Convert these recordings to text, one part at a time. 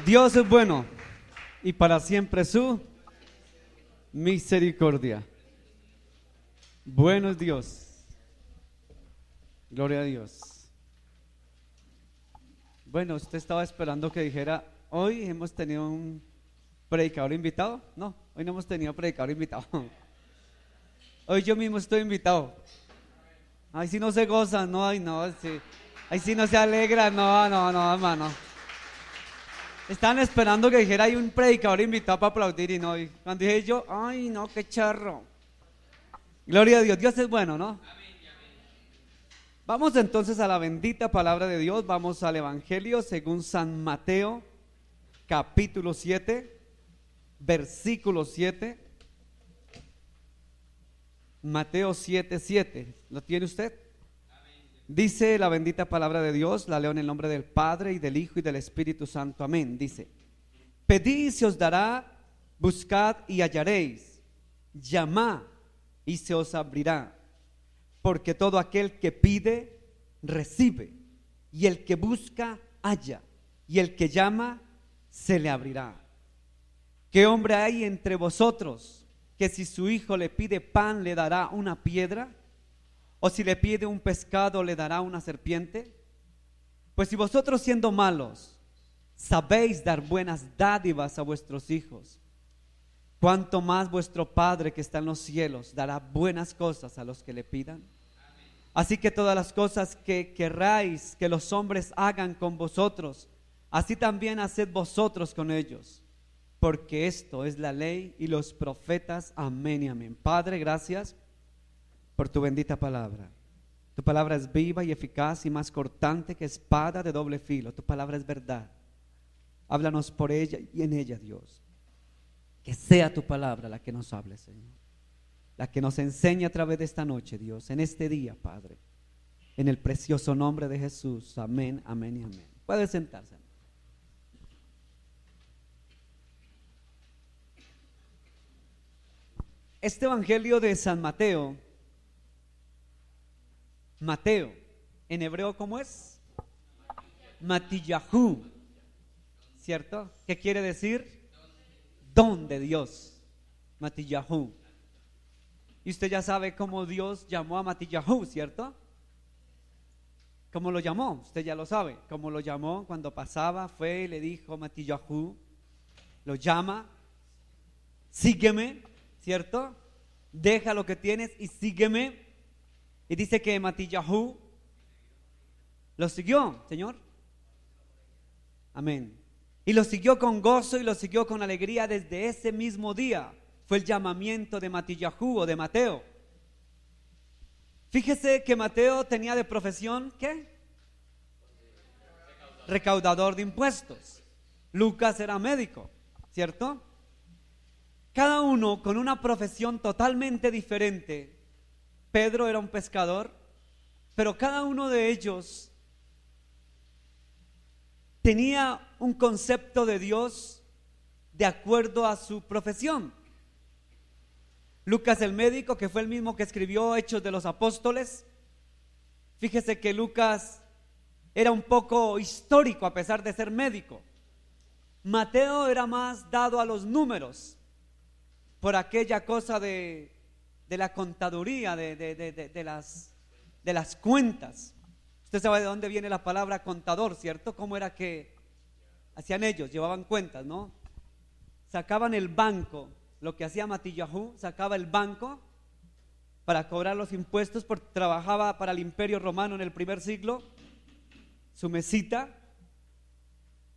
Dios es bueno y para siempre su misericordia. Bueno es Dios. Gloria a Dios. Bueno, usted estaba esperando que dijera, hoy hemos tenido un predicador invitado. No, hoy no hemos tenido predicador invitado. Hoy yo mismo estoy invitado. Ahí sí no se goza, no, ay no, sí. Ahí sí no se alegra, no, hermano. Estaban esperando que dijera hay un predicador invitado para aplaudir y no. Y cuando dije yo, ay no, qué charro. Gloria a Dios, Dios es bueno, ¿no? Vamos entonces a la bendita palabra de Dios. Vamos al Evangelio según San Mateo, capítulo 7, versículo 7. Mateo 7, 7. ¿Lo tiene usted? Dice la bendita palabra de Dios, la leo en el nombre del Padre y del Hijo y del Espíritu Santo, amén. Dice: pedid y se os dará, buscad y hallaréis, llamad y se os abrirá, porque todo aquel que pide, recibe, y el que busca, halla, y el que llama, se le abrirá. ¿Qué hombre hay entre vosotros que si su hijo le pide pan le dará una piedra? ¿O si le pide un pescado le dará una serpiente? Pues si vosotros siendo malos sabéis dar buenas dádivas a vuestros hijos, ¿cuánto más vuestro Padre que está en los cielos dará buenas cosas a los que le pidan? Así que todas las cosas que querráis que los hombres hagan con vosotros, así también haced vosotros con ellos, porque esto es la ley y los profetas. Amén y amén. Padre, gracias por tu bendita palabra. Tu palabra es viva y eficaz y más cortante que espada de doble filo. Tu palabra es verdad. Háblanos por ella y en ella, Dios. Que sea tu palabra la que nos hable, Señor, la que nos enseñe a través de esta noche, Dios, en este día, Padre, en el precioso nombre de Jesús. Amén, amén y amén. Puede sentarse. Este evangelio de San Mateo, en hebreo, ¿cómo es? Matillahu, ¿cierto? ¿Qué quiere decir? Don de Dios. Matillahu. Y usted ya sabe cómo Dios llamó a Matillahu, ¿cierto? ¿Cómo lo llamó? Usted ya lo sabe. ¿Cómo lo llamó? Cuando pasaba, fue y le dijo Matillahu. Lo llama, sígueme, ¿cierto? Deja lo que tienes y sígueme. Y dice que Matillahu lo siguió, Señor. Amén. Y lo siguió con gozo y lo siguió con alegría desde ese mismo día. Fue el llamamiento de Matillahu o de Mateo. Fíjese que Mateo tenía de profesión, ¿qué? Recaudador de impuestos. Lucas era médico, ¿cierto? Cada uno con una profesión totalmente diferente. Pedro era un pescador, pero cada uno de ellos tenía un concepto de Dios de acuerdo a su profesión. Lucas el médico, que fue el mismo que escribió Hechos de los Apóstoles. Fíjese que Lucas era un poco histórico a pesar de ser médico. Mateo era más dado a los números, por aquella cosa de la contaduría, de las cuentas. Usted sabe de dónde viene la palabra contador, ¿cierto? ¿Cómo era que hacían ellos? Llevaban cuentas, ¿no? Sacaban el banco. Lo que hacía Matillahu, sacaba el banco para cobrar los impuestos, porque trabajaba para el Imperio Romano en el primer siglo, su mesita.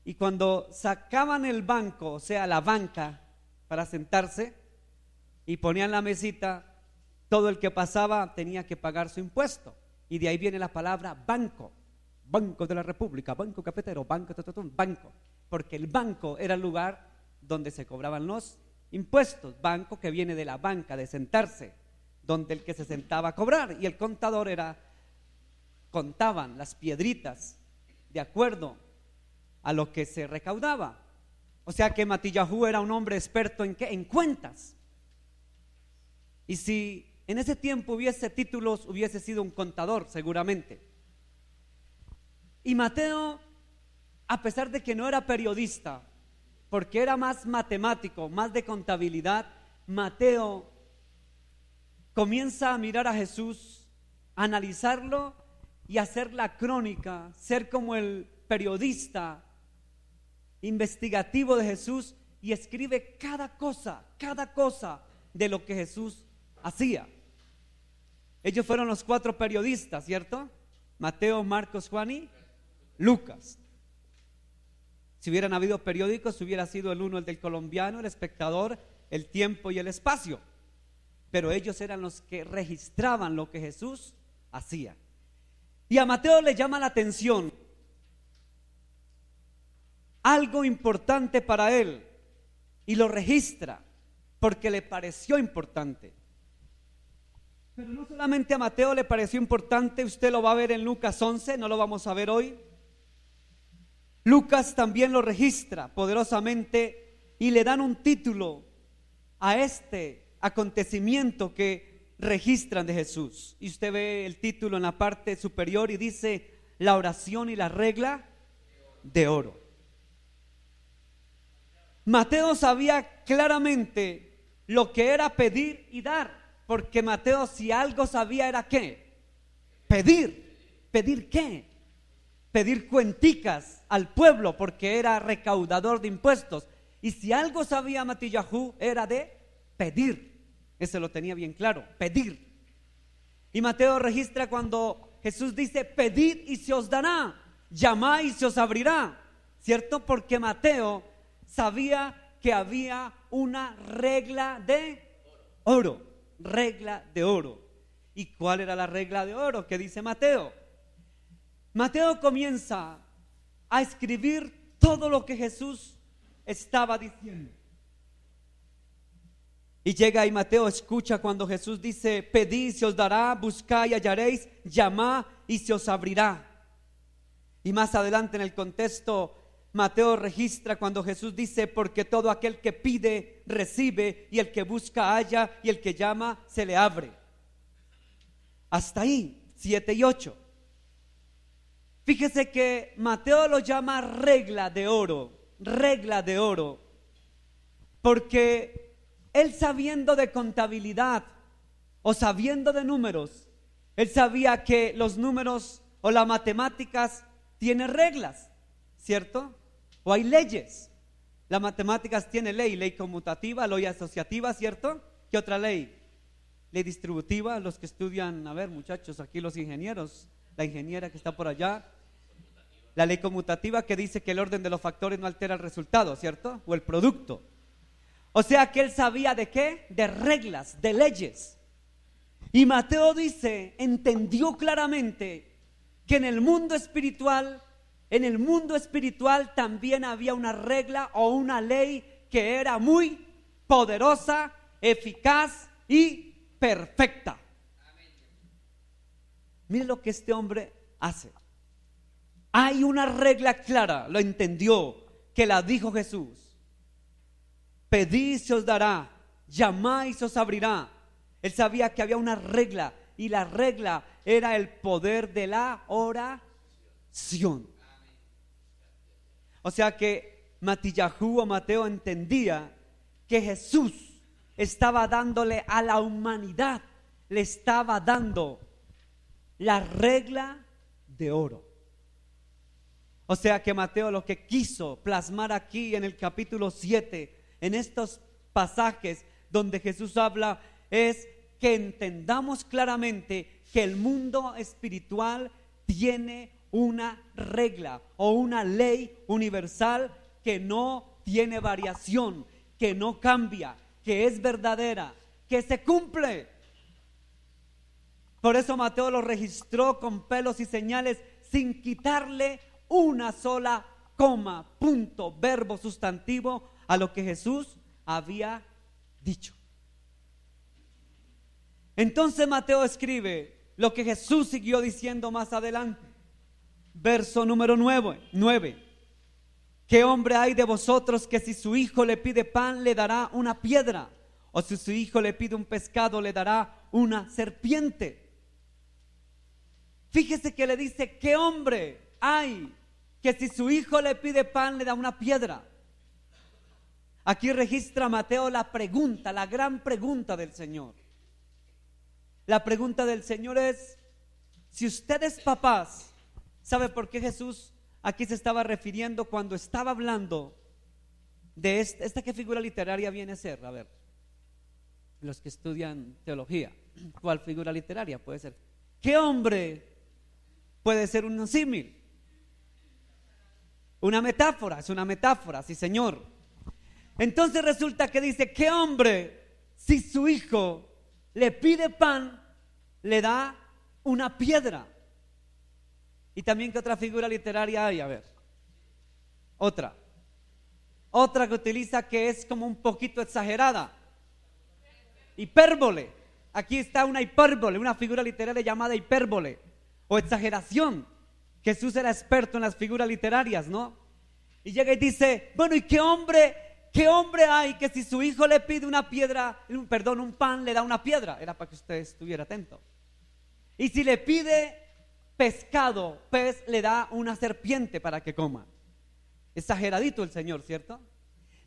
Y cuando sacaban el banco, o sea, la banca, para sentarse y ponían la mesita, todo el que pasaba tenía que pagar su impuesto. Y de ahí viene la palabra banco. Banco de la República, banco cafetero, banco. Porque el banco era el lugar donde se cobraban los impuestos. Banco, que viene de la banca, de sentarse, donde el que se sentaba a cobrar. Y el contador contaban las piedritas de acuerdo a lo que se recaudaba. O sea que Matillahu era un hombre experto ¿en qué? En cuentas. Y si en ese tiempo hubiese títulos, hubiese sido un contador seguramente. Y Mateo, a pesar de que no era periodista, porque era más matemático, más de contabilidad, Mateo comienza a mirar a Jesús, a analizarlo y hacer la crónica, ser como el periodista investigativo de Jesús, y escribe cada cosa de lo que Jesús hacía. Ellos fueron los 4 periodistas, ¿cierto? Mateo, Marcos, Juan y Lucas. Si hubieran habido periódicos, hubiera sido el uno el del Colombiano, el Espectador, el Tiempo y el Espacio. Pero ellos eran los que registraban lo que Jesús hacía. Y a Mateo le llama la atención algo importante para él, y lo registra porque le pareció importante. Pero no solamente a Mateo le pareció importante, usted lo va a ver en Lucas 11, no lo vamos a ver hoy. Lucas también lo registra poderosamente y le dan un título a este acontecimiento que registran de Jesús. Y usted ve el título en la parte superior y dice: la oración y la regla de oro. Mateo sabía claramente lo que era pedir y dar, porque Mateo, si algo sabía, era ¿qué? Pedir. ¿Pedir qué? Pedir cuenticas al pueblo, porque era recaudador de impuestos. Y si algo sabía Matillahu, era de pedir. Ese lo tenía bien claro, pedir. Y Mateo registra cuando Jesús dice: pedid y se os dará, llamad y se os abrirá, ¿cierto? Porque Mateo sabía que había una regla de oro, regla de oro. ¿Y cuál era la regla de oro? ¿Qué dice Mateo? Mateo comienza a escribir todo lo que Jesús estaba diciendo. Y llega y Mateo escucha cuando Jesús dice: pedid y se os dará, buscad y hallaréis, llamad y se os abrirá. Y más adelante en el contexto, Mateo registra cuando Jesús dice: porque todo aquel que pide, recibe, y el que busca, halla, y el que llama, se le abre. Hasta ahí, 7 y 8. Fíjese que Mateo lo llama regla de oro, porque él, sabiendo de contabilidad o sabiendo de números, él sabía que los números o las matemáticas tienen reglas, ¿cierto? O hay leyes. Las matemáticas tienen ley conmutativa, ley asociativa, ¿cierto? ¿Qué otra ley? Ley distributiva. Los que estudian, a ver muchachos, aquí los ingenieros, la ingeniera que está por allá. La ley conmutativa, que dice que el orden de los factores no altera el resultado, ¿cierto? O el producto. O sea que él sabía ¿de qué? De reglas, de leyes. Y Mateo dice, entendió claramente que en el mundo espiritual también había una regla o una ley que era muy poderosa, eficaz y perfecta. Mire lo que este hombre hace. Hay una regla clara, lo entendió, que la dijo Jesús: pedid y se os dará, llamad y se os abrirá. Él sabía que había una regla, y la regla era el poder de la oración. O sea que Matillahu o Mateo entendía que Jesús estaba dándole a la humanidad, le estaba dando la regla de oro. O sea que Mateo lo que quiso plasmar aquí en el capítulo 7, en estos pasajes donde Jesús habla, es que entendamos claramente que el mundo espiritual tiene una regla o una ley universal que no tiene variación, que no cambia, que es verdadera, que se cumple. Por eso Mateo lo registró con pelos y señales, sin quitarle una sola coma, punto, verbo, sustantivo a lo que Jesús había dicho. Entonces Mateo escribe lo que Jesús siguió diciendo más adelante. Verso número 9. ¿Qué hombre hay de vosotros que si su hijo le pide pan le dará una piedra? ¿O si su hijo le pide un pescado le dará una serpiente? Fíjese que le dice: ¿qué hombre? ay, que si su hijo le pide pan, le da una piedra. Aquí registra Mateo la pregunta, la gran pregunta del Señor. La pregunta del Señor es, si ustedes papás, ¿sabe por qué Jesús aquí se estaba refiriendo cuando estaba hablando de esta qué figura literaria viene a ser? A ver, los que estudian teología, ¿cuál figura literaria puede ser? ¿Qué hombre puede ser un símil? Una metáfora, es una metáfora, sí señor. Entonces resulta que dice, ¿qué hombre, si su hijo le pide pan, le da una piedra? Y también, ¿qué otra figura literaria hay? A ver, otra que utiliza, que es como un poquito exagerada, hipérbole. Aquí está una hipérbole, una figura literaria llamada hipérbole o exageración. Jesús era experto en las figuras literarias, ¿no? Y llega y dice, bueno, ¿y qué hombre hay que si su hijo le pide un pan, le da una piedra? Era para que usted estuviera atento. Y si le pide pescado, pez, le da una serpiente para que coma. Exageradito el Señor, ¿cierto?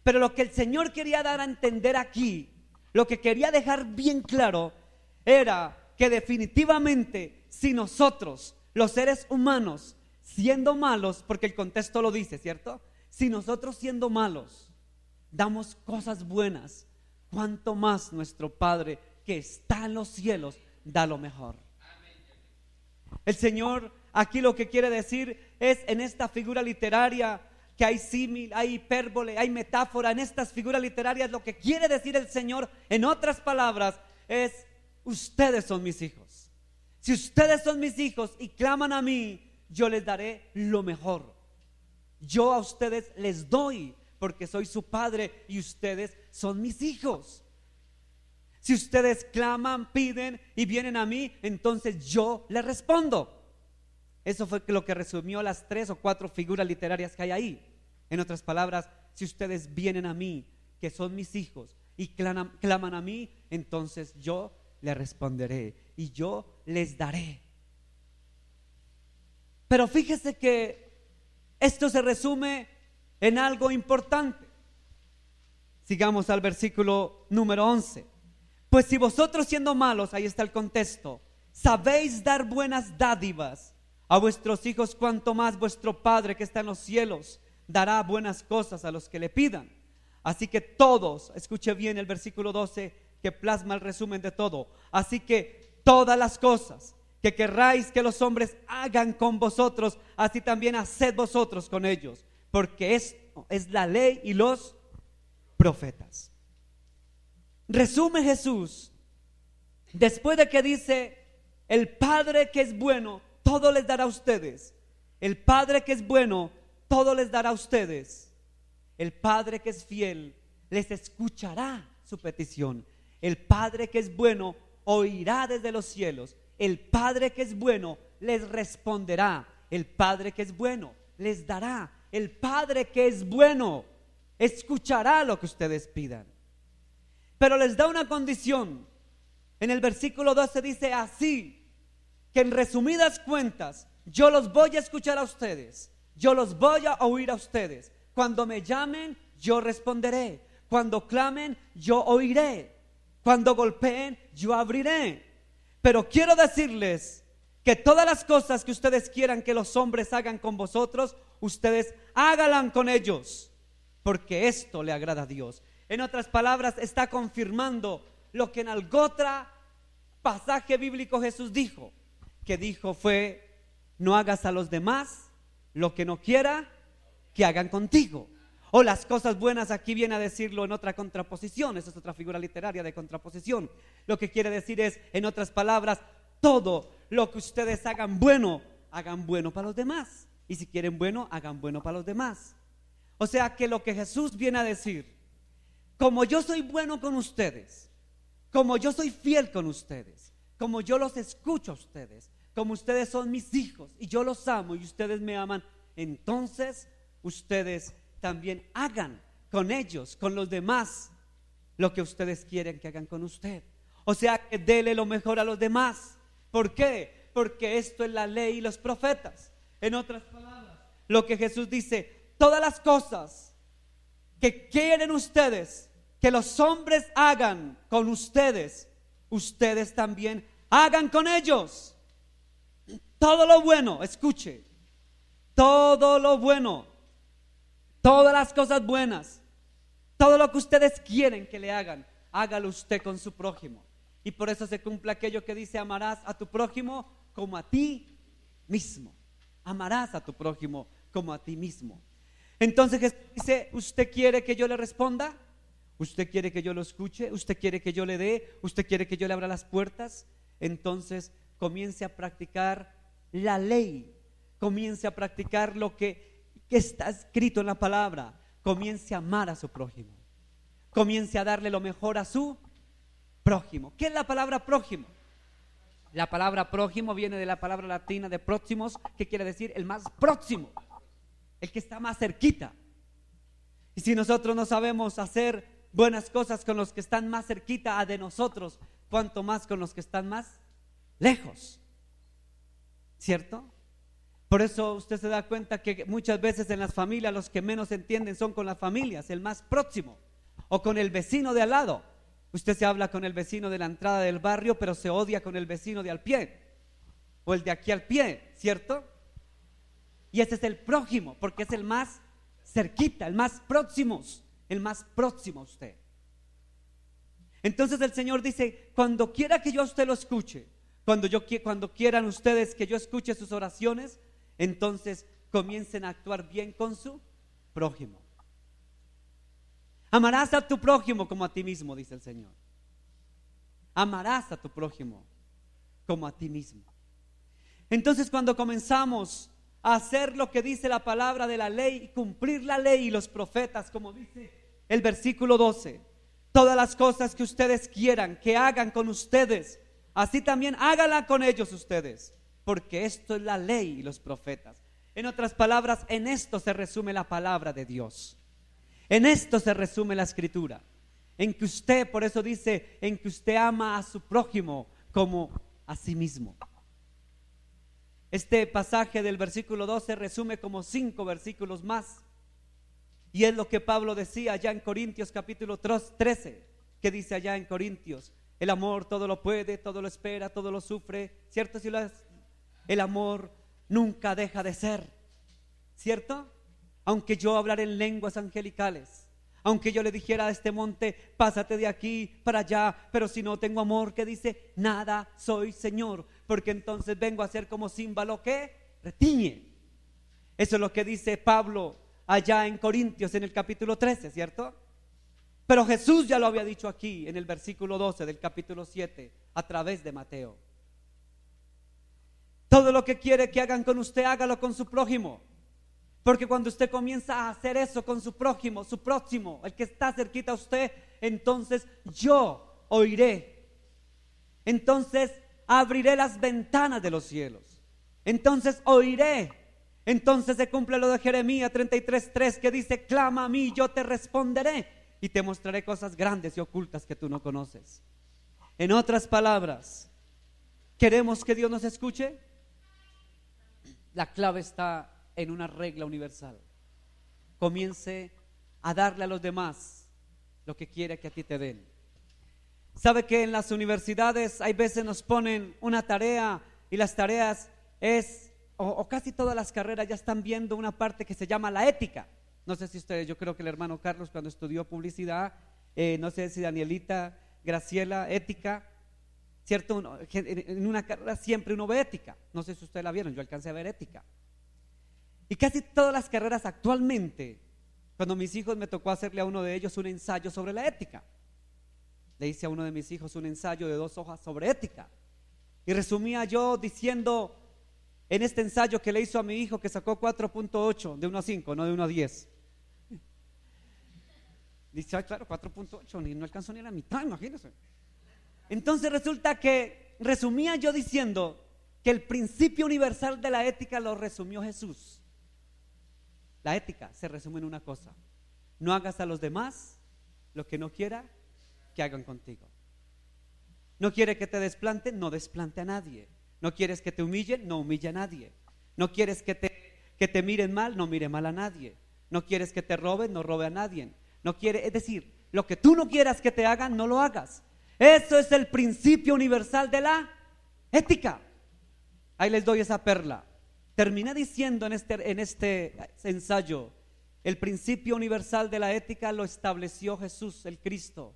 Pero lo que el Señor quería dar a entender aquí, lo que quería dejar bien claro, era que definitivamente si nosotros, los seres humanos, siendo malos, porque el contexto lo dice, ¿cierto? Si nosotros siendo malos damos cosas buenas, cuánto más nuestro Padre que está en los cielos da lo mejor. El Señor aquí lo que quiere decir es, en esta figura literaria que hay símil, hay hipérbole, hay metáfora, en estas figuras literarias lo que quiere decir el Señor, en otras palabras, es: ustedes son mis hijos. Si ustedes son mis hijos y claman a mí, yo les daré lo mejor. Yo a ustedes les doy, porque soy su padre y ustedes son mis hijos. Si ustedes claman, piden y vienen a mí, entonces yo les respondo. Eso fue lo que resumió las 3 o 4 figuras literarias que hay ahí. En otras palabras, si ustedes vienen a mí, que son mis hijos, y claman a mí, entonces yo les responderé y yo les daré. Pero fíjese que esto se resume en algo importante. Sigamos al versículo número 11. Pues si vosotros siendo malos, ahí está el contexto, sabéis dar buenas dádivas a vuestros hijos, cuanto más vuestro Padre que está en los cielos dará buenas cosas a los que le pidan. Así que todos, escuche bien el versículo 12 que plasma el resumen de todo. Así que todas las cosas que querráis que los hombres hagan con vosotros, así también haced vosotros con ellos, porque esto es la ley y los profetas. Resume Jesús después de que dice: el Padre que es bueno, todo les dará a ustedes. El Padre que es bueno, todo les dará a ustedes. El Padre que es fiel, les escuchará su petición. El Padre que es bueno, oirá desde los cielos. El Padre que es bueno, les responderá. El Padre que es bueno, les dará. El Padre que es bueno, escuchará lo que ustedes pidan. Pero les da una condición. En el versículo 12 dice así, que en resumidas cuentas, yo los voy a escuchar a ustedes, yo los voy a oír a ustedes. Cuando me llamen, yo responderé. Cuando clamen, yo oiré. Cuando golpeen, yo abriré. Pero quiero decirles que todas las cosas que ustedes quieran que los hombres hagan con vosotros, ustedes háganlas con ellos, porque esto le agrada a Dios. En otras palabras, está confirmando lo que en algún otro pasaje bíblico Jesús dijo. Que dijo fue: no hagas a los demás lo que no quiera que hagan contigo. O las cosas buenas, aquí viene a decirlo en otra contraposición. Esa es otra figura literaria de contraposición. Lo que quiere decir es, en otras palabras, todo lo que ustedes hagan bueno para los demás. Y si quieren bueno, hagan bueno para los demás. O sea que lo que Jesús viene a decir: como yo soy bueno con ustedes, como yo soy fiel con ustedes, como yo los escucho a ustedes, como ustedes son mis hijos y yo los amo y ustedes me aman, entonces ustedes también hagan con ellos, con los demás, lo que ustedes quieren que hagan con usted. O sea que dele lo mejor a los demás. ¿Por qué? Porque esto es la ley y los profetas. En otras palabras, lo que Jesús dice, todas las cosas que quieren ustedes que los hombres hagan con ustedes, ustedes también hagan con ellos. Todo lo bueno, escuche, todo lo bueno, todas las cosas buenas, todo lo que ustedes quieren que le hagan, hágalo usted con su prójimo. Y por eso se cumple aquello que dice: amarás a tu prójimo como a ti mismo. Amarás a tu prójimo como a ti mismo. Entonces Jesús dice: ¿usted quiere que yo le responda? ¿Usted quiere que yo lo escuche? ¿Usted quiere que yo le dé? ¿Usted quiere que yo le abra las puertas? Entonces comience a practicar la ley. Comience a practicar lo que está escrito en la palabra. Comience a amar a su prójimo. Comience a darle lo mejor a su prójimo. ¿Qué es la palabra prójimo? La palabra prójimo viene de la palabra latina de próximos, que quiere decir el más próximo, el que está más cerquita. Y si nosotros no sabemos hacer buenas cosas con los que están más cerquita de nosotros, cuanto más con los que están más lejos, ¿cierto? Por eso usted se da cuenta que muchas veces en las familias los que menos entienden son con las familias, el más próximo, o con el vecino de al lado. Usted se habla con el vecino de la entrada del barrio, pero se odia con el vecino de al pie, o el de aquí al pie, ¿cierto? Y ese es el prójimo, porque es el más cerquita, el más próximo a usted. Entonces el Señor dice: cuando quiera que yo a usted lo escuche, cuando quieran ustedes que yo escuche sus oraciones, entonces comiencen a actuar bien con su prójimo. Amarás a tu prójimo como a ti mismo, dice el Señor. Amarás a tu prójimo como a ti mismo. Entonces, cuando comenzamos a hacer lo que dice la palabra de la ley y cumplir la ley y los profetas, como dice el versículo 12, todas las cosas que ustedes quieran que hagan con ustedes, así también háganla con ellos ustedes, porque esto es la ley y los profetas. En otras palabras, en esto se resume la palabra de Dios. En esto se resume la escritura. En que usted, por eso dice, en que usted ama a su prójimo como a sí mismo. Este pasaje del versículo 12 resume como 5 versículos más. Y es lo que Pablo decía allá en Corintios capítulo 13, que dice allá en Corintios: el amor todo lo puede, todo lo espera, todo lo sufre, ¿cierto? El amor nunca deja de ser, ¿cierto? Aunque yo hablara en lenguas angelicales, aunque yo le dijera a este monte: pásate de aquí para allá, pero si no tengo amor, ¿qué dice? Nada soy, Señor, porque entonces vengo a ser como címbalo que retiñe. Eso es lo que dice Pablo allá en Corintios en el capítulo 13, ¿cierto? Pero Jesús ya lo había dicho aquí en el versículo 12 del capítulo 7 a través de Mateo. Todo lo que quiere que hagan con usted, hágalo con su prójimo. Porque cuando usted comienza a hacer eso con su prójimo, su próximo, el que está cerquita a usted, entonces yo oiré. Entonces abriré las ventanas de los cielos. Entonces oiré. Entonces se cumple lo de Jeremías 33:3, que dice: clama a mí, yo te responderé y te mostraré cosas grandes y ocultas que tú no conoces. En otras palabras, ¿queremos que Dios nos escuche? La clave está en una regla universal. Comience a darle a los demás lo que quiere que a ti te den. ¿Sabe que en las universidades hay veces nos ponen una tarea y las tareas o casi todas las carreras ya están viendo una parte que se llama la ética? No sé si ustedes, yo creo que el hermano Carlos cuando estudió publicidad, no sé si Danielita, Graciela, ética, ¿cierto? En una carrera siempre uno ve ética. No sé si ustedes la vieron, yo alcancé a ver ética. Y casi todas las carreras actualmente, cuando mis hijos me tocó hacerle a uno de ellos un ensayo sobre la ética. Le hice a uno de mis hijos un ensayo de 2 hojas sobre ética. Y resumía yo diciendo en este ensayo que le hizo a mi hijo, que sacó 4.8 de 1 a 5, no de 1 a 10. Dice: claro, 4.8, no alcanzó ni a la mitad, imagínense. Entonces resulta que resumía yo diciendo que el principio universal de la ética lo resumió Jesús. La ética se resume en una cosa: no hagas a los demás lo que no quiera que hagan contigo. No quiere que te desplanten, no desplante a nadie. No quieres que te humillen, no humille a nadie. No quieres que te miren mal, no mire mal a nadie. No quieres que te roben, no robe a nadie. No quiere, es decir, lo que tú no quieras que te hagan, no lo hagas. Eso es el principio universal de la ética. Ahí les doy esa perla. Terminé diciendo en este ensayo, el principio universal de la ética lo estableció Jesús, el Cristo,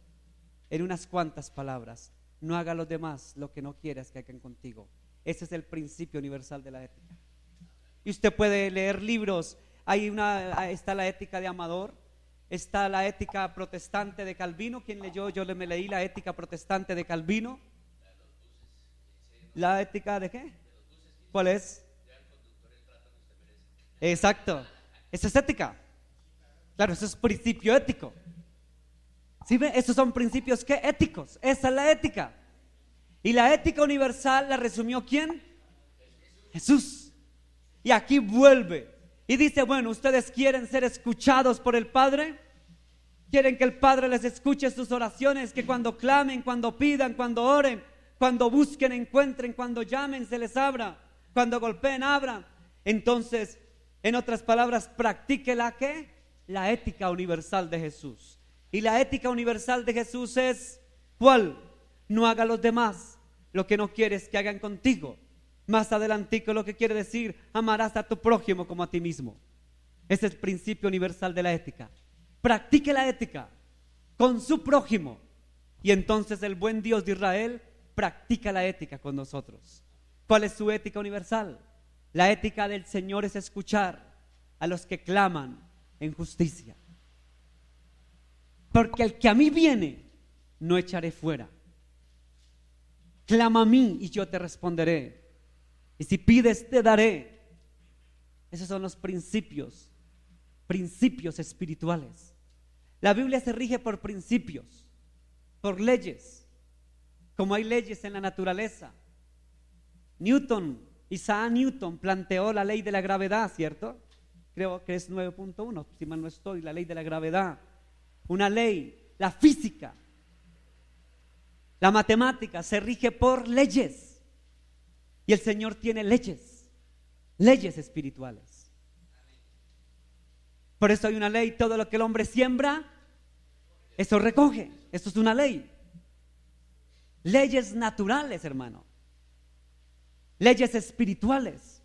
en unas cuantas palabras. No haga a los demás lo que no quieras que hagan contigo. Ese es el principio universal de la ética. Y usted puede leer libros. Está la ética de Amador, está la ética protestante de Calvino. ¿Quién leyó? Yo me leí la ética protestante de Calvino. ¿La ética de qué? ¿Cuál es? Exacto. Esa es ética. Claro, eso es principio ético. ¿Sí ve? Esos son principios ¿qué? Éticos. Esa es la ética. Y la ética universal la resumió ¿quién? Jesús. Y aquí vuelve y dice, bueno, ¿ustedes quieren ser escuchados por el Padre? ¿Quieren que el Padre les escuche sus oraciones? Que cuando clamen, cuando pidan, cuando oren, cuando busquen, encuentren, cuando llamen, se les abra, cuando golpeen, abran. Entonces, en otras palabras, practique la ¿qué? La ética universal de Jesús. Y la ética universal de Jesús es ¿cuál? No haga a los demás lo que no quieres que hagan contigo. Más adelantico lo que quiere decir, amarás a tu prójimo como a ti mismo. Ese es el principio universal de la ética. Practique la ética con su prójimo y entonces el buen Dios de Israel practica la ética con nosotros. ¿Cuál es su ética universal? La ética del Señor es escuchar a los que claman en justicia. Porque el que a mí viene, no echaré fuera. Clama a mí y yo te responderé. Y si pides, te daré. Esos son los principios espirituales. La Biblia se rige por principios, por leyes, como hay leyes en la naturaleza. Isaac Newton planteó la ley de la gravedad, ¿cierto? Creo que es 9.1, si mal no estoy, la ley de la gravedad. Una ley, la física, la matemática se rige por leyes. Y el Señor tiene leyes espirituales. Por eso hay una ley, todo lo que el hombre siembra, eso recoge. Eso es una ley. Leyes naturales, hermano. Leyes espirituales.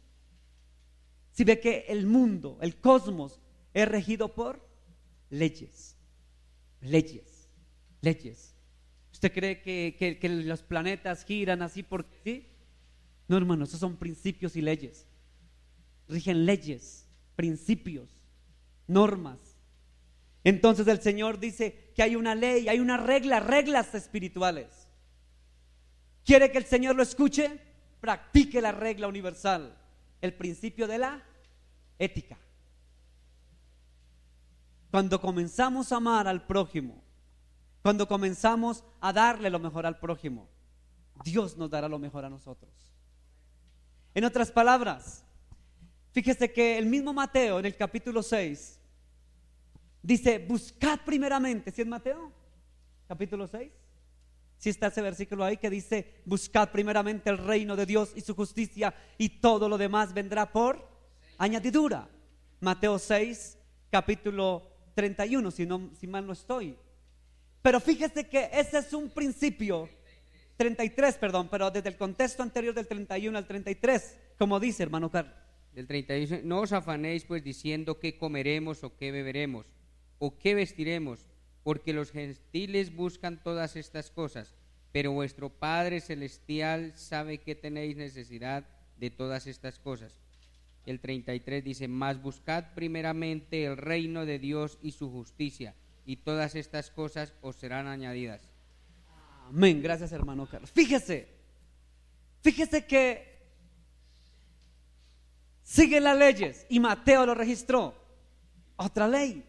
Si ve que el mundo, el cosmos, es regido por leyes. ¿Usted cree que los planetas giran así porque sí? No, hermano, esos son principios y leyes. Rigen leyes, principios, normas. Entonces el Señor dice que hay una ley, hay una regla, reglas espirituales. ¿Quiere que el Señor lo escuche? Practique la regla universal, el principio de la ética. Cuando comenzamos a amar al prójimo, cuando comenzamos a darle lo mejor al prójimo, Dios nos dará lo mejor a nosotros. En otras palabras, fíjese que el mismo Mateo en el capítulo 6 dice, buscad primeramente, ¿sí es Mateo? Capítulo 6. ¿Sí está ese versículo ahí que dice, buscad primeramente el reino de Dios y su justicia y todo lo demás vendrá por añadidura? Mateo 6, capítulo 31, si mal no estoy. Pero fíjese que ese es un principio 33, perdón, pero desde el contexto anterior del 31 al 33, como dice hermano Carlos. Del 31, no os afanéis pues diciendo qué comeremos o qué beberemos o qué vestiremos, porque los gentiles buscan todas estas cosas, pero vuestro Padre Celestial sabe que tenéis necesidad de todas estas cosas. El 33 dice, mas buscad primeramente el reino de Dios y su justicia, y todas estas cosas os serán añadidas. Amén, gracias hermano Carlos. Fíjese que sigue las leyes y Mateo lo registró. Otra ley.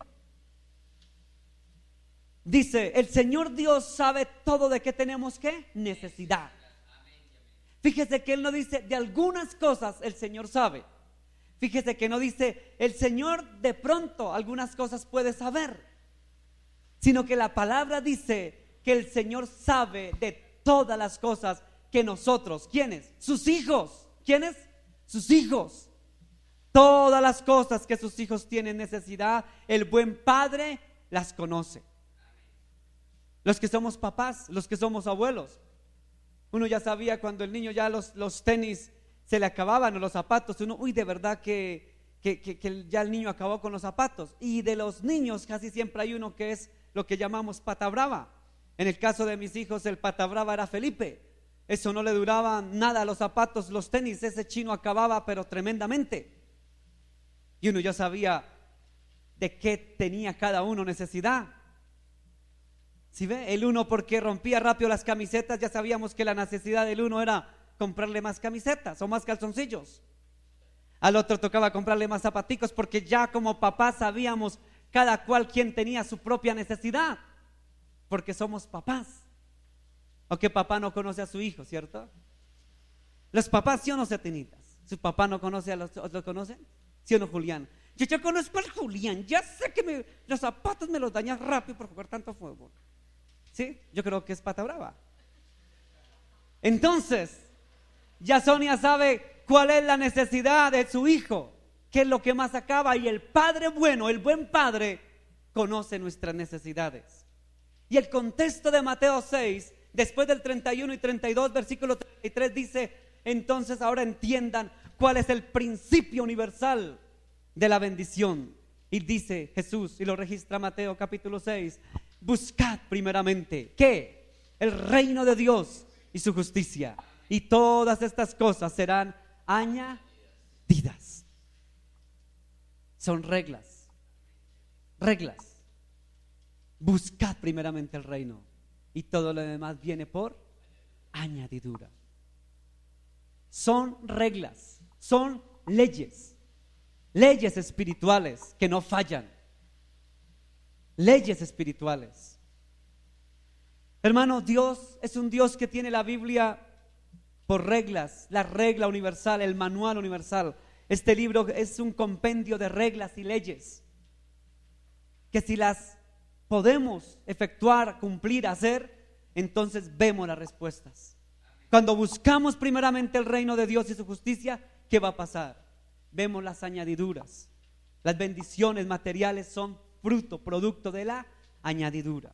Dice, el Señor Dios sabe todo de qué tenemos ¿qué? Necesidad. Fíjese que Él no dice, de algunas cosas el Señor sabe. Fíjese que no dice, el Señor de pronto algunas cosas puede saber. Sino que la palabra dice que el Señor sabe de todas las cosas que nosotros, ¿quiénes? Sus hijos. ¿Quiénes? Sus hijos. todas las cosas que sus hijos tienen necesidad, el buen padre las conoce. Los que somos papás, los que somos abuelos, uno ya sabía cuando el niño ya los tenis se le acababan o los zapatos, uno, uy, de verdad que ya el niño acabó con los zapatos. Y de los niños casi siempre hay uno que es lo que llamamos pata brava. En el caso de mis hijos, el pata brava era Felipe. Eso no le duraba nada, los zapatos, los tenis, ese chino acababa pero tremendamente. Y uno ya sabía de qué tenía cada uno necesidad. ¿Sí ve? El uno, porque rompía rápido las camisetas, ya sabíamos que la necesidad del uno era comprarle más camisetas o más calzoncillos. Al otro tocaba comprarle más zapaticos, porque ya como papás sabíamos cada cual quien tenía su propia necesidad, porque somos papás. O que papá no conoce a su hijo, ¿cierto? Los papás, ¿sí o no, Setinitas? ¿Su papá no conoce a los conocen? ¿Sí o no, Julián? Yo conozco al Julián, ya sé que los zapatos me los dañan rápido por jugar tanto fútbol. ¿Sí? Yo creo que es pata brava. Entonces, ya Sonia sabe cuál es la necesidad de su hijo, qué es lo que más acaba, y el padre bueno, el buen padre, conoce nuestras necesidades. Y el contexto de Mateo 6, después del 31 y 32, versículo 33, dice: entonces ahora entiendan cuál es el principio universal de la bendición. Y dice Jesús, y lo registra Mateo capítulo 6, buscad primeramente, ¿qué? El reino de Dios y su justicia, y todas estas cosas serán añadidas. Son reglas. Buscad primeramente el reino, y todo lo demás viene por añadidura. Son reglas, son leyes espirituales que no fallan. Leyes espirituales. Hermano, Dios es un Dios que tiene la Biblia por reglas, la regla universal, el manual universal. Este libro es un compendio de reglas y leyes que si las podemos efectuar, cumplir, hacer, entonces vemos las respuestas. Cuando buscamos primeramente el reino de Dios y su justicia, ¿qué va a pasar? Vemos las añadiduras. Las bendiciones materiales son producto de la añadidura.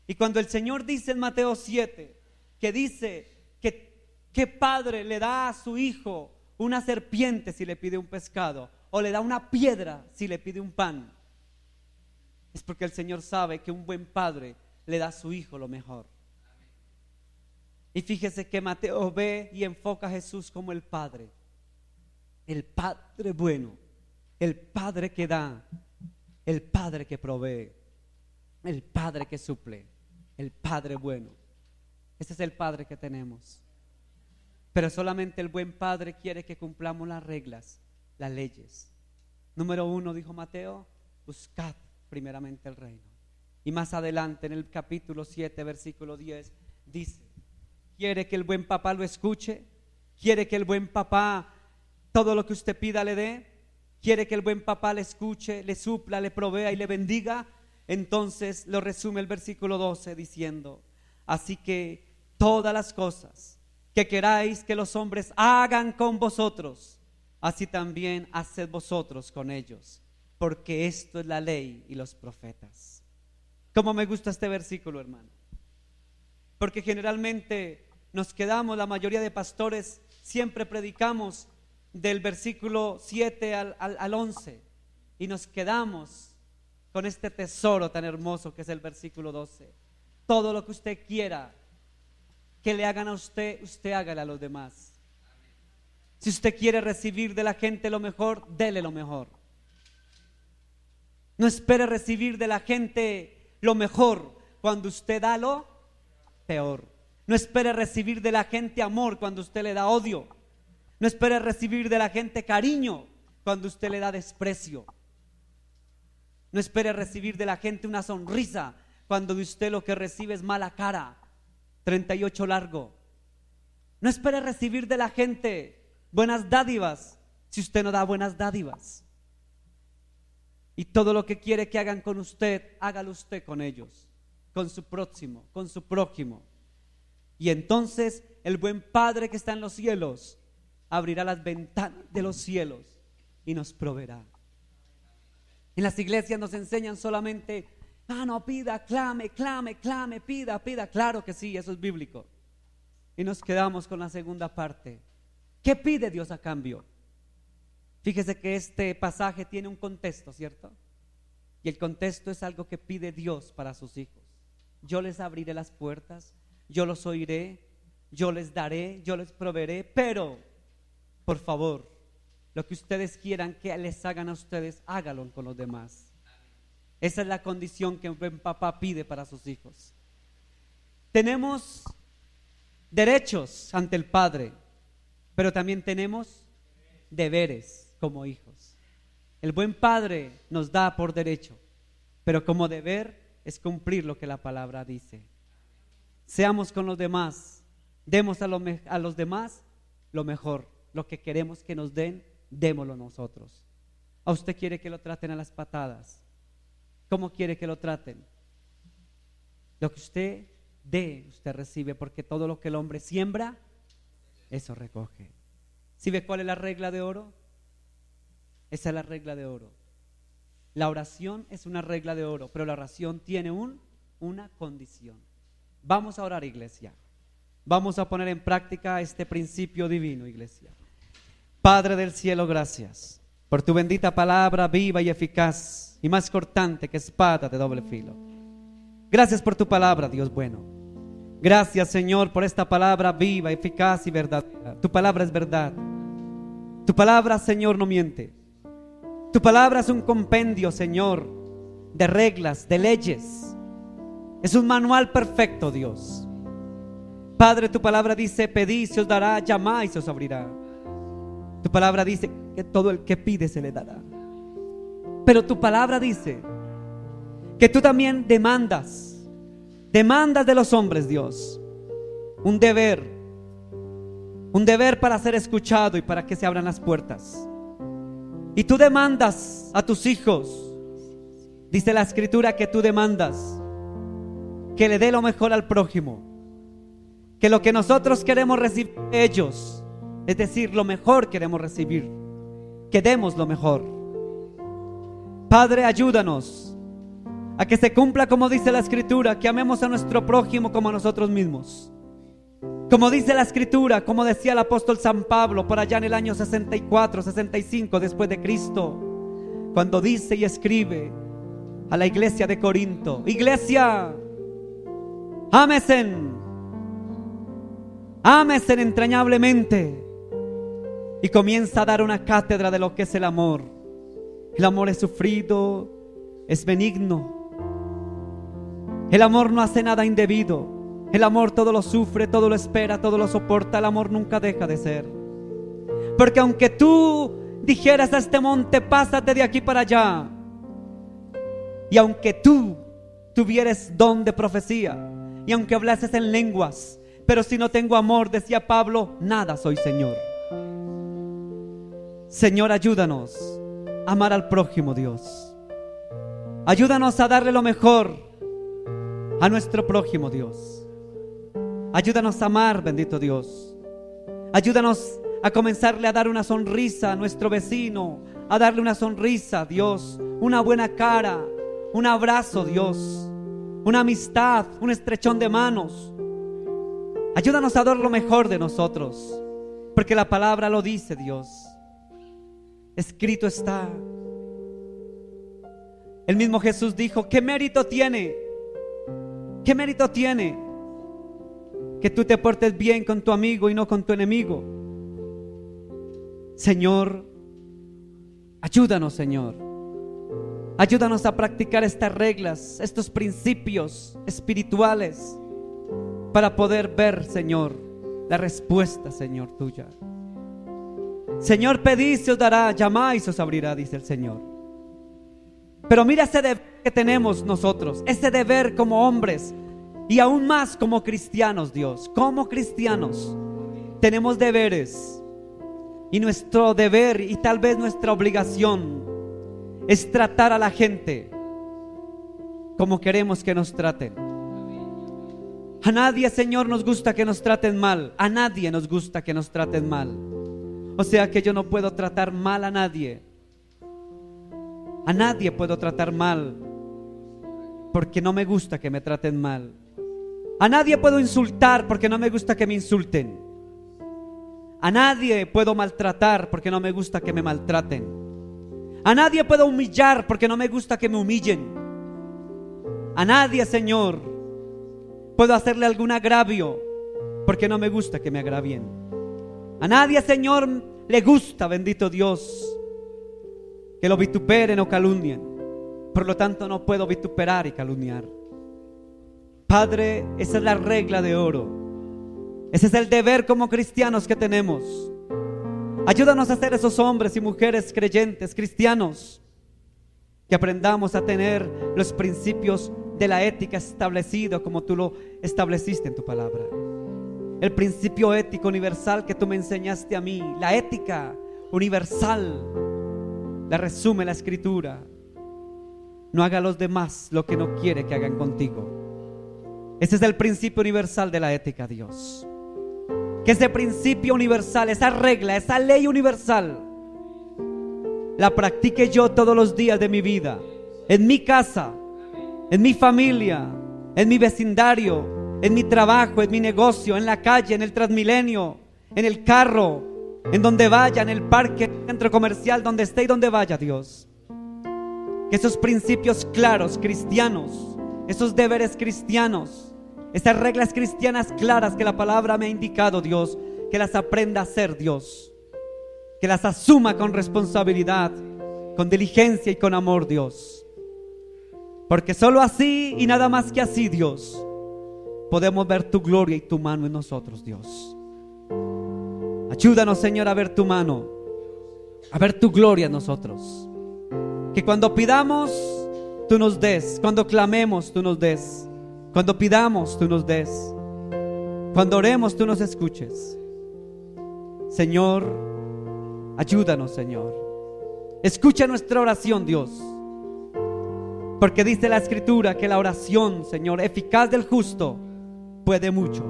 Y cuando el Señor dice en Mateo 7, que dice que ¿qué padre le da a su hijo una serpiente si le pide un pescado, o le da una piedra si le pide un pan? Es porque el Señor sabe que un buen padre le da a su hijo lo mejor. Y fíjese que Mateo ve y enfoca a Jesús como el Padre bueno, el Padre que da, el Padre que provee, el Padre que suple, el Padre bueno. Ese es el Padre que tenemos. Pero solamente el buen Padre quiere que cumplamos las reglas, las leyes. Número 1, dijo Mateo, buscad primeramente el reino. Y más adelante en el capítulo 7, versículo 10, dice: ¿quiere que el buen papá lo escuche? ¿Quiere que el buen papá todo lo que usted pida le dé? ¿Quiere que el buen papá le escuche, le supla, le provea y le bendiga? Entonces lo resume el versículo 12 diciendo: así que todas las cosas que queráis que los hombres hagan con vosotros, así también haced vosotros con ellos, porque esto es la ley y los profetas. ¿Cómo me gusta este versículo, hermano? Porque generalmente nos quedamos, la mayoría de pastores siempre predicamos del versículo 7 al 11, y nos quedamos con este tesoro tan hermoso que es el versículo 12. Todo lo que usted quiera que le hagan a usted, usted hágale a los demás. Si usted quiere recibir de la gente lo mejor, dele lo mejor. No espere recibir de la gente lo mejor cuando usted da lo peor. No espere recibir de la gente amor cuando usted le da odio. No espere recibir de la gente cariño cuando usted le da desprecio. No espere recibir de la gente una sonrisa cuando de usted lo que recibe es mala cara, 38 largo. No espere recibir de la gente buenas dádivas si usted no da buenas dádivas. Y todo lo que quiere que hagan con usted, hágalo usted con ellos, con su próximo, con su prójimo. Y entonces el buen Padre que está en los cielos abrirá las ventanas de los cielos y nos proveerá. En las iglesias nos enseñan solamente, no, pida, clame, pida. Claro que sí, eso es bíblico. Y nos quedamos con la segunda parte. ¿Qué pide Dios a cambio? Fíjese que este pasaje tiene un contexto, ¿cierto? Y el contexto es algo que pide Dios para sus hijos. Yo les abriré las puertas, yo los oiré, yo les daré, yo les proveeré, pero, por favor, lo que ustedes quieran que les hagan a ustedes, hágalo con los demás. Esa es la condición que un buen papá pide para sus hijos. Tenemos derechos ante el Padre, pero también tenemos deberes como hijos. El buen padre nos da por derecho, pero como deber es cumplir lo que la palabra dice. Seamos con los demás, demos a los demás lo mejor, lo que queremos que nos den, démoslo nosotros. ¿A usted quiere que lo traten a las patadas? ¿Cómo quiere que lo traten? Lo que usted dé, usted recibe, porque todo lo que el hombre siembra, eso recoge. ¿Sí ve cuál es la regla de oro? Esa es la regla de oro. La oración es una regla de oro, pero la oración tiene una condición. Vamos a orar, iglesia. Vamos a poner en práctica este principio divino, iglesia. Padre del cielo, gracias por tu bendita palabra viva y eficaz y más cortante que espada de doble filo. Gracias por tu palabra, Dios bueno. Gracias, Señor, por esta palabra viva, eficaz y verdadera. Tu palabra es verdad. Tu palabra, Señor, no miente. Tu palabra es un compendio, Señor, de reglas, de leyes. Es un manual perfecto, Dios. Padre, tu palabra dice, pedid, se os dará, llamad y se os abrirá. Tu palabra dice que todo el que pide se le dará. Pero tu palabra dice que tú también demandas de los hombres, Dios, un deber para ser escuchado y para que se abran las puertas. Y tú demandas a tus hijos, dice la escritura, que tú demandas que le dé lo mejor al prójimo, que lo que nosotros queremos recibir de ellos, es decir, lo mejor queremos recibir, que demos lo mejor. Padre, ayúdanos a que se cumpla como dice la escritura, que amemos a nuestro prójimo como a nosotros mismos. Como dice la escritura, como decía el apóstol San Pablo por allá en el año 64, 65 después de Cristo, cuando dice y escribe a la iglesia de Corinto: iglesia, ámesen entrañablemente. Y comienza a dar una cátedra de lo que es el amor. El amor es sufrido, es benigno. El amor no hace nada indebido. El amor todo lo sufre, todo lo espera, todo lo soporta. El amor nunca deja de ser. Porque aunque tú dijeras a este monte, pásate de aquí para allá, y aunque tú tuvieras don de profecía, y aunque hablases en lenguas, pero si no tengo amor, decía Pablo, nada soy, Señor. Señor, ayúdanos a amar al prójimo, Dios. Ayúdanos a darle lo mejor a nuestro prójimo, Dios. Ayúdanos a amar, bendito Dios. Ayúdanos a comenzarle a dar una sonrisa a nuestro vecino, a darle una sonrisa, Dios, una buena cara, un abrazo, Dios, una amistad, un estrechón de manos. Ayúdanos a dar lo mejor de nosotros, porque la palabra lo dice, Dios. Escrito está. El mismo Jesús dijo: ¿qué mérito tiene? ¿Qué mérito tiene que tú te portes bien con tu amigo y no con tu enemigo? Señor, ayúdanos, Señor. Ayúdanos a practicar estas reglas, estos principios espirituales, para poder ver, Señor, la respuesta, Señor, tuya. Señor, pedid, se os dará, llamad y se os abrirá, dice el Señor. Pero mira ese deber que tenemos nosotros, ese deber como hombres y aún más como cristianos, Dios. Como cristianos tenemos deberes, y nuestro deber y tal vez nuestra obligación es tratar a la gente como queremos que nos traten. A nadie, Señor, nos gusta que nos traten mal. A nadie nos gusta que nos traten mal. O sea que yo no puedo tratar mal a nadie A nadie puedo tratar mal porque no me gusta que me traten mal. A nadie puedo insultar porque no me gusta que me insulten. A nadie puedo maltratar porque no me gusta que me maltraten. A nadie puedo humillar porque no me gusta que me humillen. A nadie, Señor, puedo hacerle algún agravio porque no me gusta que me agravien. A nadie, Señor, le gusta, bendito Dios, que lo vituperen o calumnien. Por lo tanto, no puedo vituperar y calumniar. Padre, esa es la regla de oro. Ese es el deber como cristianos que tenemos. Ayúdanos a ser esos hombres y mujeres creyentes, cristianos, que aprendamos a tener los principios de la ética establecidos como tú lo estableciste en tu palabra. El principio ético universal que tú me enseñaste a mí, la ética universal, la resume la Escritura. No haga a los demás lo que no quiere que hagan contigo. Ese es el principio universal de la ética, Dios. Que ese principio universal, esa regla, esa ley universal, la practique yo todos los días de mi vida, en mi casa, en mi familia, en mi vecindario, en mi trabajo, en mi negocio, en la calle, en el Transmilenio, en el carro, en donde vaya, en el parque, en el centro comercial, donde esté y donde vaya, Dios. Que esos principios claros, cristianos, esos deberes cristianos, esas reglas cristianas claras que la palabra me ha indicado, Dios, que las aprenda a hacer, Dios, que las asuma con responsabilidad, con diligencia y con amor, Dios, porque solo así y nada más que así, Dios, podemos ver tu gloria y tu mano en nosotros, Dios. Ayúdanos, Señor, a ver tu mano, a ver tu gloria en nosotros, que cuando pidamos tú nos des, cuando clamemos tú nos des, cuando pidamos tú nos des, cuando oremos tú nos escuches. Señor, ayúdanos, Señor. Escucha nuestra oración, Dios, porque dice la Escritura que la oración, Señor, eficaz del justo puede mucho.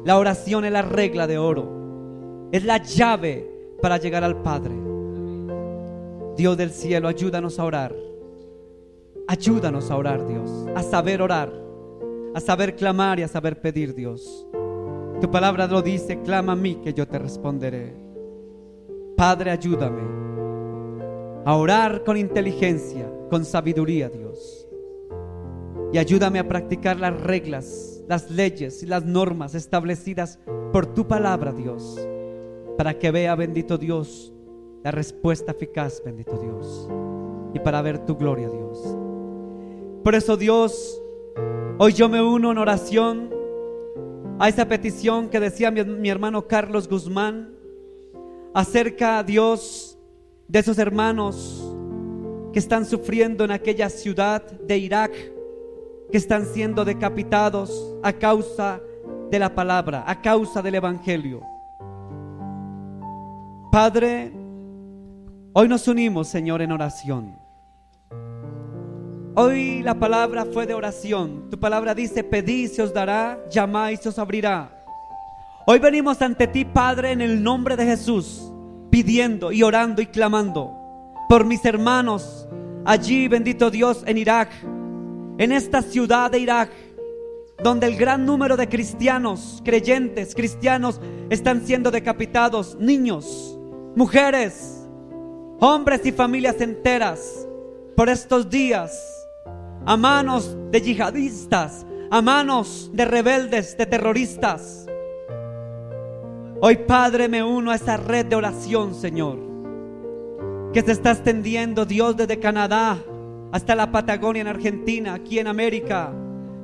La oración es la regla de oro, es la llave para llegar al Padre. Dios del cielo, ayúdanos a orar. Ayúdanos a orar, Dios, a saber orar, a saber clamar y a saber pedir, Dios. Tu palabra lo dice: clama a mí que yo te responderé. Padre, ayúdame a orar con inteligencia, con sabiduría, Dios, y ayúdame a practicar las reglas, las leyes y las normas establecidas por tu palabra, Dios, para que vea, bendito Dios, la respuesta eficaz, bendito Dios, y para ver tu gloria, Dios. Por eso, Dios, hoy yo me uno en oración a esa petición que decía mi hermano Carlos Guzmán acerca, Dios, de esos hermanos que están sufriendo en aquella ciudad de Irak, que están siendo decapitados a causa de la palabra, a causa del evangelio. Padre, hoy nos unimos, Señor, en oración. Hoy la palabra fue de oración. Tu palabra dice: pedid y se os dará, llamad y se os abrirá. Hoy venimos ante ti, Padre, en el nombre de Jesús, pidiendo y orando y clamando por mis hermanos allí, bendito Dios, en Irak, en esta ciudad de Irak, donde el gran número de cristianos, creyentes, cristianos, están siendo decapitados, niños, mujeres, hombres y familias enteras, por estos días, a manos de yihadistas, a manos de rebeldes, de terroristas. Hoy, Padre, me uno a esa red de oración, Señor, que se está extendiendo, Dios, desde Canadá hasta la Patagonia en Argentina, aquí en América,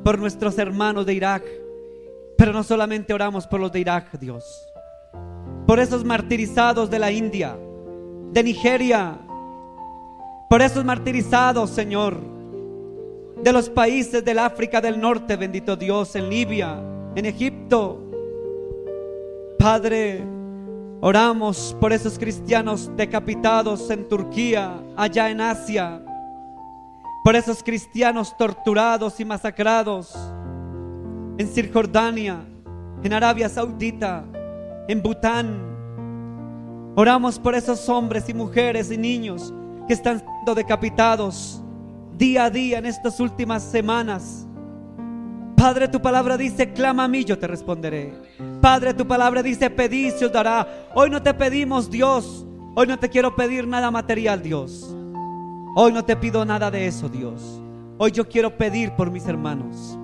por nuestros hermanos de Irak. Pero no solamente oramos por los de Irak, Dios, por esos martirizados de la India, de Nigeria, por esos martirizados, Señor, de los países del África del Norte, bendito Dios, en Libia, en Egipto. Padre, oramos por esos cristianos decapitados en Turquía, allá en Asia, por esos cristianos torturados y masacrados en Cisjordania, en Arabia Saudita, en Bután. Oramos por esos hombres y mujeres y niños que que están siendo decapitados día a día en estas últimas semanas. Padre, tu palabra dice: clama a mí, yo te responderé. Padre, tu palabra dice: pedid y se os dará. Hoy no te pedimos, Dios. Hoy no te quiero pedir nada material, Dios. Hoy no te pido nada de eso, Dios. Hoy yo quiero pedir por mis hermanos.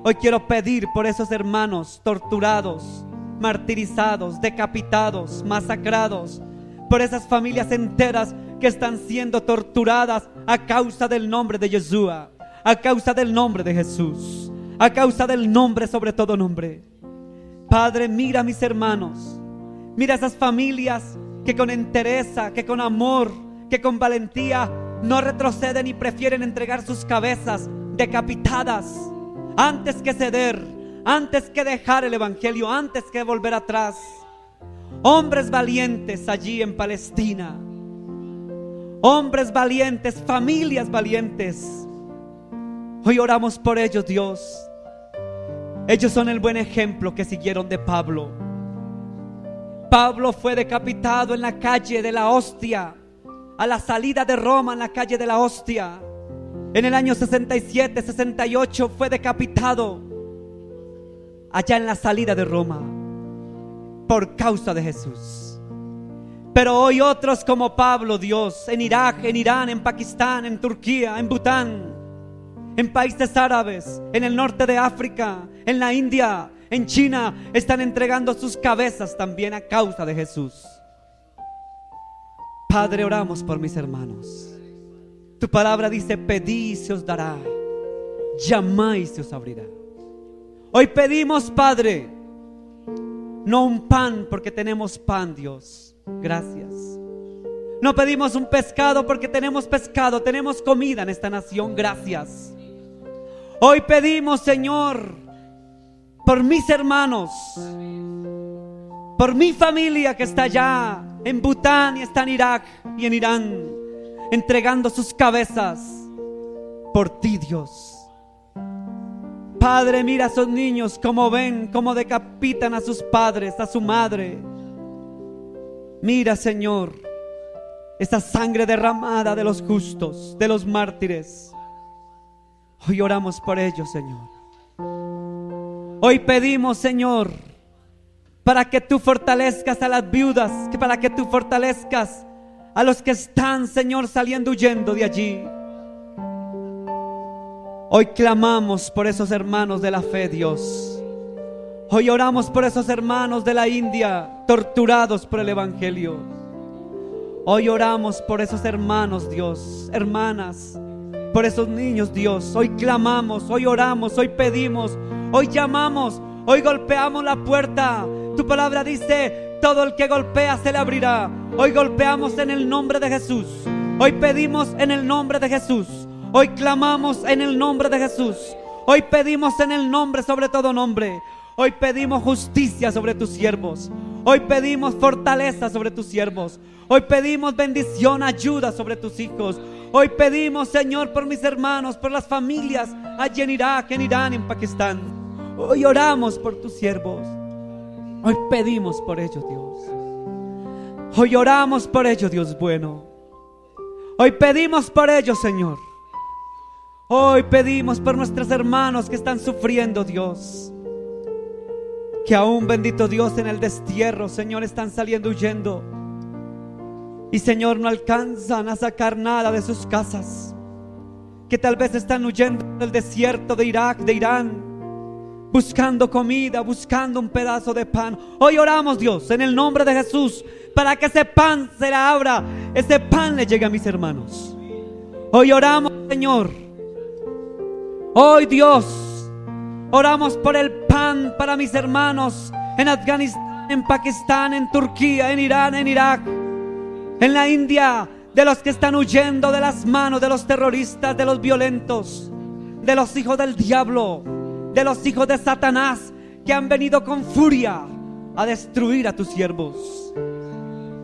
Hoy quiero pedir por esos hermanos torturados, martirizados, decapitados, masacrados, por esas familias enteras que están siendo torturadas a causa del nombre de Yeshua, a causa del nombre de Jesús, a causa del nombre sobre todo nombre. Padre, mira a mis hermanos, mira a esas familias que con entereza, que con amor, que con valentía no retroceden y prefieren entregar sus cabezas decapitadas antes que ceder, antes que dejar el evangelio, antes que volver atrás. Hombres valientes allí en Palestina, hombres valientes, familias valientes. Hoy oramos por ellos, Dios. Ellos son el buen ejemplo que siguieron de Pablo. Pablo fue decapitado en la calle de la Hostia, a la salida de Roma, en la calle de la Hostia. En el año 67, 68 fue decapitado allá en la salida de Roma por causa de Jesús. Pero hoy otros como Pablo, Dios, en Irak, en Irán, en Pakistán, en Turquía, en Bután, en países árabes, en el norte de África, en la India, en China, están entregando sus cabezas también a causa de Jesús. Padre, oramos por mis hermanos. Tu palabra dice: pedid y se os dará, llamad y se os abrirá. Hoy pedimos, Padre, no un pan porque tenemos pan, Dios, gracias. No pedimos un pescado porque tenemos pescado, tenemos comida en esta nación, gracias. Hoy pedimos, Señor, por mis hermanos, por mi familia que está allá en Bután y está en Irak y en Irán, entregando sus cabezas por ti, Dios. Padre, mira a esos niños como ven, como decapitan a sus padres, a su madre. Mira, Señor, esa sangre derramada de los justos, de los mártires. Hoy oramos por ellos, Señor. Hoy pedimos, Señor, para que tú fortalezcas a las viudas, para que tú fortalezcas a los que están, Señor, saliendo huyendo de allí. Hoy clamamos por esos hermanos de la fe, Dios. Hoy oramos por esos hermanos de la India torturados por el evangelio. Hoy oramos por esos hermanos, Dios, hermanas, por esos niños, Dios. Hoy clamamos, hoy oramos, hoy pedimos, hoy llamamos, hoy golpeamos la puerta. Tu palabra dice: todo el que golpea se le abrirá. Hoy golpeamos en el nombre de Jesús. Hoy pedimos en el nombre de Jesús. Hoy clamamos en el nombre de Jesús. Hoy pedimos en el nombre sobre todo nombre. Hoy pedimos justicia sobre tus siervos. Hoy pedimos fortaleza sobre tus siervos. Hoy pedimos bendición, ayuda sobre tus hijos. Hoy pedimos, Señor, por mis hermanos, por las familias allí en Irak, en Irán, en Pakistán. Hoy oramos por tus siervos. Hoy pedimos por ellos, Dios. Hoy oramos por ellos, Dios bueno. Hoy pedimos por ellos, Señor. Hoy pedimos por nuestros hermanos que están sufriendo, Dios. Que aún, bendito Dios, en el destierro, Señor, están saliendo huyendo. Y, Señor, no alcanzan a sacar nada de sus casas. Que tal vez están huyendo del desierto de Irak, de Irán, buscando comida, buscando un pedazo de pan. Hoy oramos, Dios, en el nombre de Jesús, para que ese pan se le abra, ese pan le llegue a mis hermanos. Hoy oramos, Señor. Hoy, Dios, oramos por el pan para mis hermanos en Afganistán, en Pakistán, en Turquía, en Irán, en Irak, en la India, de los que están huyendo de las manos de los terroristas, de los violentos, de los hijos del diablo, de los hijos de Satanás, que han venido con furia a destruir a tus siervos.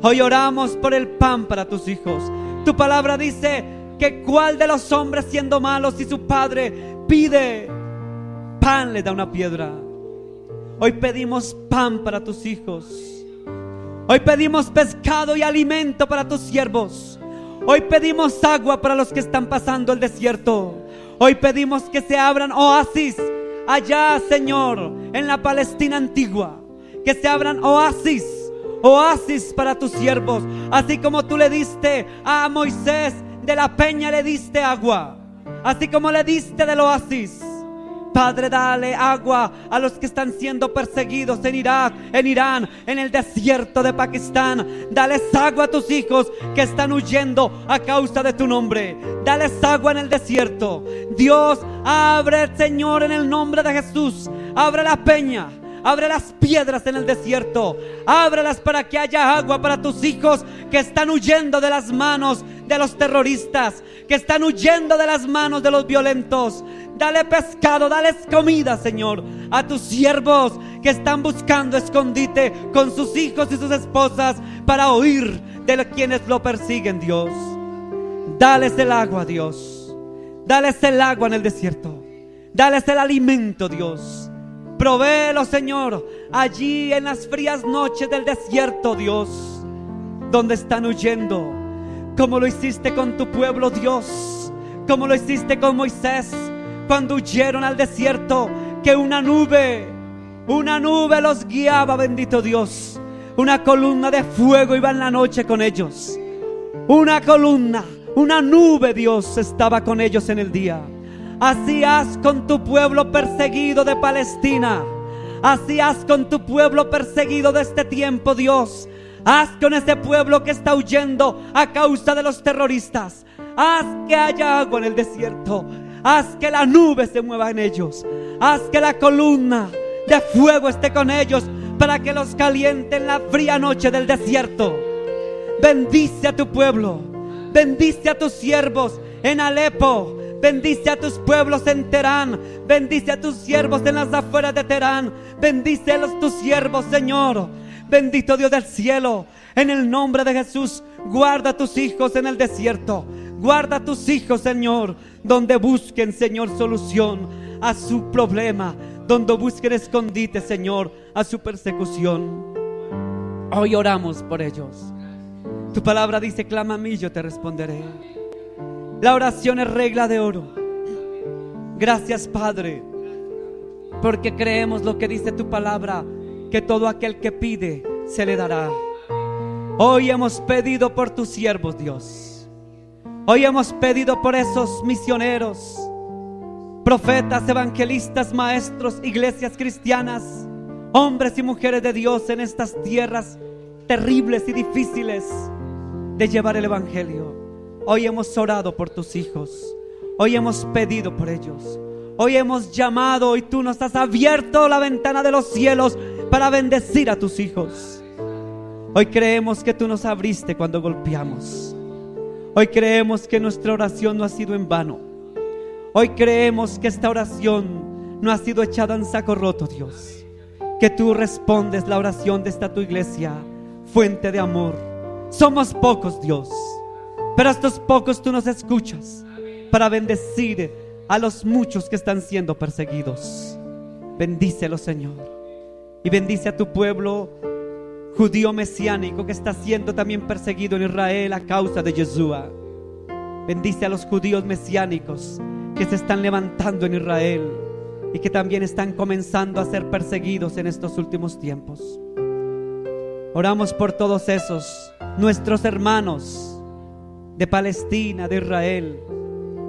Hoy oramos por el pan para tus hijos. Tu palabra dice que cuál de los hombres, siendo malos, si su padre pide pan, le da una piedra. Hoy pedimos pan para tus hijos. Hoy pedimos pescado y alimento para tus siervos. Hoy pedimos agua para los que están pasando el desierto. Hoy pedimos que se abran oasis allá, Señor, en la Palestina antigua. Que se abran oasis para tus siervos. Así como tú le diste a Moisés de la peña, le diste agua. Así como le diste del oasis. Padre, dale agua a los que están siendo perseguidos en Irak, en Irán, en el desierto de Pakistán. Dales agua a tus hijos que están huyendo a causa de tu nombre. Dales agua en el desierto. Dios, abre, Señor, en el nombre de Jesús. Abre la peña. Abre las piedras en el desierto. Ábrelas para que haya agua para tus hijos que están huyendo de las manos de los terroristas, que están huyendo de las manos de los violentos. Dale pescado, dales comida, Señor, a tus siervos que están buscando escondite con sus hijos y sus esposas para huir de quienes lo persiguen, Dios. Dales el agua, Dios. Dales el agua en el desierto. Dales el alimento, Dios. Provéelo, Señor, allí en las frías noches del desierto, Dios, donde están huyendo, como lo hiciste con tu pueblo, Dios, como lo hiciste con Moisés, cuando huyeron al desierto, que una nube los guiaba, bendito Dios. Una columna de fuego iba en la noche con ellos. Una columna, una nube, Dios, estaba con ellos en el día. Así haz con tu pueblo perseguido de Palestina. Así haz con tu pueblo perseguido de este tiempo, Dios. Haz con ese pueblo que está huyendo a causa de los terroristas. Haz que haya agua en el desierto. Haz que la nube se mueva en ellos. Haz que la columna de fuego esté con ellos para que los caliente en la fría noche del desierto. Bendice a tu pueblo. Bendice a tus siervos en Alepo. Bendice a tus pueblos en Terán. Bendice a tus siervos en las afueras de Terán. Bendice a tus siervos, Señor. Bendito Dios del cielo, en el nombre de Jesús, guarda a tus hijos en el desierto. Guarda a tus hijos, Señor, donde busquen, Señor, solución a su problema, donde busquen escondite, Señor, a su persecución. Hoy oramos por ellos. Tu palabra dice: clama a mí, yo te responderé. La oración es regla de oro. Gracias, Padre, porque creemos lo que dice tu palabra, que todo aquel que pide se le dará. Hoy hemos pedido por tus siervos, Dios. Hoy hemos pedido por esos misioneros, profetas, evangelistas, maestros, iglesias cristianas, hombres y mujeres de Dios en estas tierras terribles y difíciles de llevar el evangelio. Hoy hemos orado por tus hijos. Hoy hemos pedido por ellos. Hoy hemos llamado y tú nos has abierto la ventana de los cielos para bendecir a tus hijos. Hoy creemos que tú nos abriste cuando golpeamos. Hoy creemos que nuestra oración no ha sido en vano. Hoy creemos que esta oración no ha sido echada en saco roto, Dios. Que tú respondes la oración de esta tu iglesia, fuente de amor. Somos pocos, Dios, pero estos pocos tú nos escuchas para bendecir a los muchos que están siendo perseguidos. Bendícelo, Señor, y bendice a tu pueblo judío mesiánico que está siendo también perseguido en Israel a causa de Yeshua. Bendice a los judíos mesiánicos que se están levantando en Israel y que también están comenzando a ser perseguidos en estos últimos tiempos. Oramos por todos esos, nuestros hermanos de Palestina, de Israel,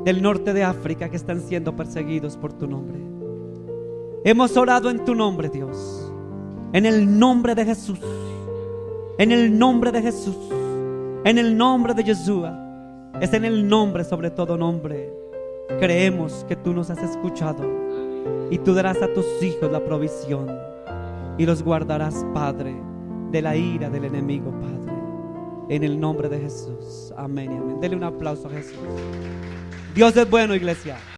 del norte de África, que están siendo perseguidos por tu nombre. Hemos orado en tu nombre, Dios, en el nombre de Jesús, en el nombre de Jesús, en el nombre de Yeshua. Es en el nombre sobre todo nombre. Creemos que tú nos has escuchado y tú darás a tus hijos la provisión y los guardarás, Padre, de la ira del enemigo, Padre, en el nombre de Jesús. Amén y amén. Dele un aplauso a Jesús. Dios es bueno, iglesia.